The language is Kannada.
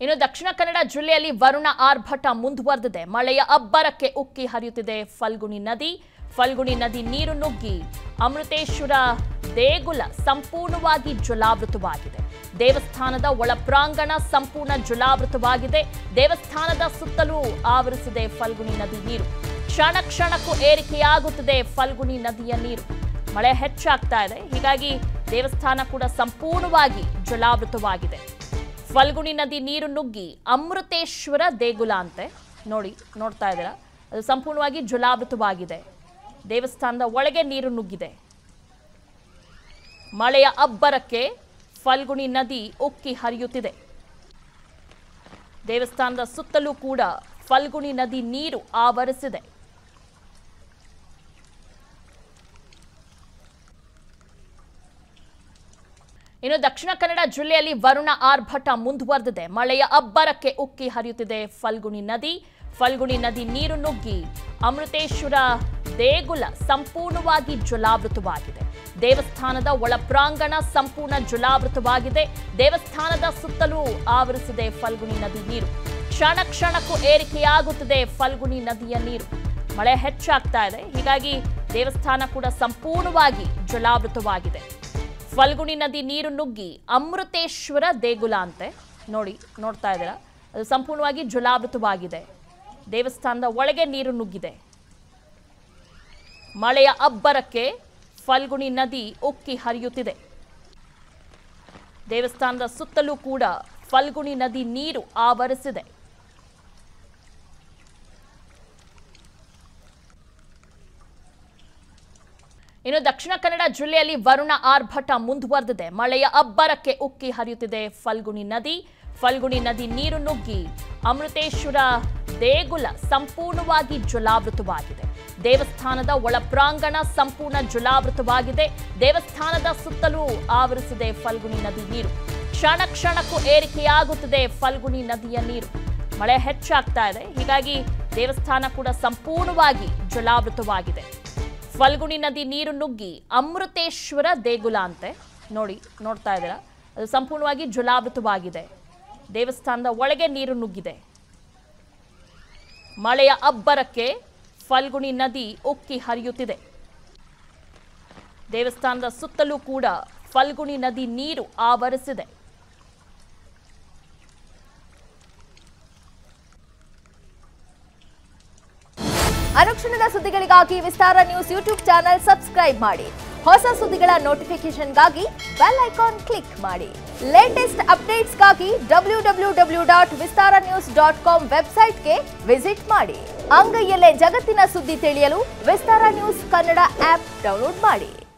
ಇನ್ನು ದಕ್ಷಿಣ ಕನ್ನಡ ಜಿಲ್ಲೆಯಲ್ಲಿ ವರುಣ ಆರ್ಭಟ ಮುಂದುವರೆದಿದೆ. ಮಳೆಯ ಅಬ್ಬರಕ್ಕೆ ಉಕ್ಕಿ ಹರಿಯುತ್ತಿದೆ ಫಲ್ಗುಣಿ ನದಿ. ಫಲ್ಗುಣಿ ನದಿ ನೀರು ನುಗ್ಗಿ ಅಮೃತೇಶ್ವರ ದೇಗುಲ ಸಂಪೂರ್ಣವಾಗಿ ಜಲಾವೃತವಾಗಿದೆ. ದೇವಸ್ಥಾನದ ಒಳ ಪ್ರಾಂಗಣ ಸಂಪೂರ್ಣ ಜಲಾವೃತವಾಗಿದೆ. ದೇವಸ್ಥಾನದ ಸುತ್ತಲೂ ಆವರಿಸಿದೆ ಫಲ್ಗುಣಿ ನದಿ ನೀರು. ಕ್ಷಣ ಕ್ಷಣಕ್ಕೂ ಏರಿಕೆಯಾಗುತ್ತಿದೆ ಫಲ್ಗುಣಿ ನದಿಯ ನೀರು. ಮಳೆ ಹೆಚ್ಚಾಗ್ತಾ ಇದೆ, ಹೀಗಾಗಿ ದೇವಸ್ಥಾನ ಕೂಡ ಸಂಪೂರ್ಣವಾಗಿ ಜಲಾವೃತವಾಗಿದೆ. ಫಲ್ಗುಣಿ ನದಿ ನೀರು ನುಗ್ಗಿ ಅಮೃತೇಶ್ವರ ದೇಗುಲ ಅಂತೆ ನೋಡ್ತಾ ಇದ್ದೀರಾ, ಅದು ಸಂಪೂರ್ಣವಾಗಿ ಜಲಾವೃತವಾಗಿದೆ. ದೇವಸ್ಥಾನದ ಒಳಗೆ ನೀರು ನುಗ್ಗಿದೆ. ಮಳೆಯ ಅಬ್ಬರಕ್ಕೆ ಫಲ್ಗುಣಿ ನದಿ ಉಕ್ಕಿ ಹರಿಯುತ್ತಿದೆ. ದೇವಸ್ಥಾನದ ಸುತ್ತಲೂ ಕೂಡ ಫಲ್ಗುಣಿ ನದಿ ನೀರು ಆವರಿಸಿದೆ. ಇನ್ನು ದಕ್ಷಿಣ ಕನ್ನಡ ಜಿಲ್ಲೆಯಲ್ಲಿ ವರುಣ ಆರ್ಭಟ ಮುಂದುವರೆದಿದೆ. ಮಳೆಯ ಅಬ್ಬರಕ್ಕೆ ಉಕ್ಕಿ ಹರಿಯುತ್ತಿದೆ ಫಲ್ಗುಣಿ ನದಿ. ಫಲ್ಗುಣಿ ನದಿ ನೀರು ನುಗ್ಗಿ ಅಮೃತೇಶ್ವರ ದೇಗುಲ ಸಂಪೂರ್ಣವಾಗಿ ಜಲಾವೃತವಾಗಿದೆ. ದೇವಸ್ಥಾನದ ಒಳ ಪ್ರಾಂಗಣ ಸಂಪೂರ್ಣ ಜಲಾವೃತವಾಗಿದೆ. ದೇವಸ್ಥಾನದ ಸುತ್ತಲೂ ಆವರಿಸಿದೆ ಫಲ್ಗುಣಿ ನದಿ ನೀರು. ಕ್ಷಣ ಕ್ಷಣಕ್ಕೂ ಏರಿಕೆಯಾಗುತ್ತಿದೆ ಫಲ್ಗುಣಿ ನದಿಯ ನೀರು. ಮಳೆ ಹೆಚ್ಚಾಗ್ತಾ ಇದೆ, ಹೀಗಾಗಿ ದೇವಸ್ಥಾನ ಕೂಡ ಸಂಪೂರ್ಣವಾಗಿ ಜಲಾವೃತವಾಗಿದೆ. ಫಲ್ಗುಣಿ ನದಿ ನೀರು ನುಗ್ಗಿ ಅಮೃತೇಶ್ವರ ದೇಗುಲ ಅಂತೆ ನೋಡ್ತಾ ಇದ್ದೀರಾ, ಅದು ಸಂಪೂರ್ಣವಾಗಿ ಜಲಾವೃತವಾಗಿದೆ. ದೇವಸ್ಥಾನದ ಒಳಗೆ ನೀರು ನುಗ್ಗಿದೆ. ಮಳೆಯ ಅಬ್ಬರಕ್ಕೆ ಫಲ್ಗುಣಿ ನದಿ ಉಕ್ಕಿ ಹರಿಯುತ್ತಿದೆ. ದೇವಸ್ಥಾನದ ಸುತ್ತಲೂ ಕೂಡ ಫಲ್ಗುಣಿ ನದಿ ನೀರು ಆವರಿಸಿದೆ. ಇನ್ನು ದಕ್ಷಿಣ ಕನ್ನಡ ಜಿಲ್ಲೆಯಲ್ಲಿ ವರುಣ ಆರ್ಭಟ ಮುಂದುವರೆದಿದೆ. ಮಳೆಯ ಅಬ್ಬರಕ್ಕೆ ಉಕ್ಕಿ ಹರಿಯುತ್ತಿದೆ ಫಲ್ಗುಣಿ ನದಿ. ಫಲ್ಗುಣಿ ನದಿ ನೀರು ನುಗ್ಗಿ ಅಮೃತೇಶ್ವರ ದೇಗುಲ ಸಂಪೂರ್ಣವಾಗಿ ಜಲಾವೃತವಾಗಿದೆ. ದೇವಸ್ಥಾನದ ಒಳ ಪ್ರಾಂಗಣ ಸಂಪೂರ್ಣ ಜಲಾವೃತವಾಗಿದೆ. ದೇವಸ್ಥಾನದ ಸುತ್ತಲೂ ಆವರಿಸಿದೆ ಫಲ್ಗುಣಿ ನದಿ ನೀರು. ಕ್ಷಣ ಕ್ಷಣಕ್ಕೂ ಏರಿಕೆಯಾಗುತ್ತಿದೆ ಫಲ್ಗುಣಿ ನದಿಯ ನೀರು. ಮಳೆ ಹೆಚ್ಚಾಗ್ತಾ ಇದೆ, ಹೀಗಾಗಿ ದೇವಸ್ಥಾನ ಕೂಡ ಸಂಪೂರ್ಣವಾಗಿ ಜಲಾವೃತವಾಗಿದೆ. ಫಲ್ಗುಣಿ ನದಿ ನೀರು ನುಗ್ಗಿ ಅಮೃತೇಶ್ವರ ದೇಗುಲ ಅಂತೆ ನೋಡ್ತಾ ಇದ್ದೀರಾ, ಅದು ಸಂಪೂರ್ಣವಾಗಿ ಜಲಾವೃತವಾಗಿದೆ. ದೇವಸ್ಥಾನದ ಒಳಗೆ ನೀರು ನುಗ್ಗಿದೆ. ಮಳೆಯ ಅಬ್ಬರಕ್ಕೆ ಫಲ್ಗುಣಿ ನದಿ ಉಕ್ಕಿ ಹರಿಯುತ್ತಿದೆ. ದೇವಸ್ಥಾನದ ಸುತ್ತಲೂ ಕೂಡ ಫಲ್ಗುಣಿ ನದಿ ನೀರು ಆವರಿಸಿದೆ. ಅನುಕ್ಷಣದ ಸುದ್ದಿಗಳಿಗಾಗಿ ವಿಸ್ತಾರ ನ್ಯೂಸ್ ಯೂಟ್ಯೂಬ್ ಚಾನೆಲ್ ಸಬ್ಸ್ಕ್ರೈಬ್ ಮಾಡಿ. ಹೊಸ ಸುದ್ದಿಗಳ ನೋಟಿಫಿಕೇಶನ್ಗಾಗಿ ಬೆಲ್ ಐಕಾನ್ ಕ್ಲಿಕ್ ಮಾಡಿ. ಲೇಟೆಸ್ಟ್ ಅಪ್ಡೇಟ್ಸ್ಗಾಗಿ www.vistaranews.com ವೆಬ್ಸೈಟ್ಗೆ ವಿಸಿಟ್ ಮಾಡಿ. ಅಂಗೈಯಲ್ಲೇ ಜಗತ್ತಿನ ಸುದ್ದಿ ತಿಳಿಯಲು ವಿಸ್ತಾರ ನ್ಯೂಸ್ ಕನ್ನಡ ಆಪ್ ಡೌನ್ಲೋಡ್ ಮಾಡಿ.